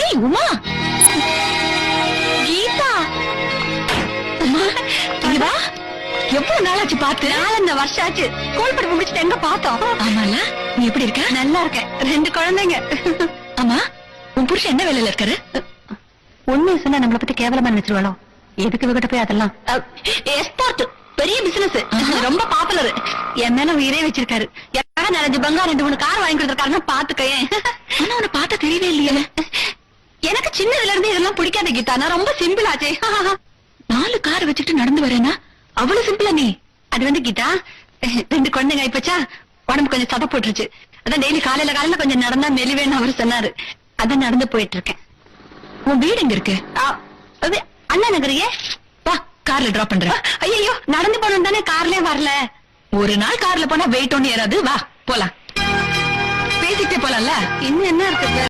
ஏய் உமா, கீதா, உமா, இங்க வா. எவ்வளவு நாளாச்சு பார்த்து? 4 வருஷம் ஆச்சு. ஸ்கூல் படிப்பு முடிச்சுட்டு எங்க பார்த்தோம்? ஆமால, நீ எப்படி இருக்க? நல்லா இருக்கேன். 2 குழந்தைங்க. ஆமா, உன் புருஷன் என்ன வேலையில இருக்காரு? உண்மையை சொன்னா நம்மளை பத்தி கேவலமா நினைச்சிருவாளோ? எதுக்கு இவகிட்ட போய் அதெல்லாம்? எஸ்பார்ட், பெரிய பிசினஸ், ரொம்ப பாப்புலர். என் மேல உயிரே வச்சிருக்காரு. யாரா 4 பங்கா 2-3 கார் வாங்கி கொடுத்திருக்காருன்னா பாத்துக்கேன். ஆனா உன்னை பார்த்தா தெரியவே இல்லையே. எனக்கு சின்னதுல இருந்து இதெல்லாம் பிடிக்காத கீதா. நான் ரொம்ப சிம்பிள் ஆச்சே. 4 கார் வச்சுட்டு நடந்து வரேனா? அவ்வளவு சிம்பிளா நீ? அது வந்து கீதா, 2 குழந்தைங்க ஆயிப்போச்சா, உடம்பு கொஞ்சம் சதை போட்டுருச்சு. அதான் டெய்லி காலையில கொஞ்சம் நடந்தா மெலிவேன்னு அவரு சொன்னாரு. அதான் நடந்து போயிட்டு இருக்கேன். உன் வீடு எங்க இருக்கு? அது அண்ணா நகரியே. வா, கார்ல டிராப் பண்றேன். ஐயோ, நடந்து போனோம் தானே, கார்லயே வரல. ஒரு நாள் கார்ல போனா வெயிட் ஒண்ணு ஏறாது. வா போலாம், பேசிட்டே போலாம்ல. இன்னும் என்ன இருக்கு?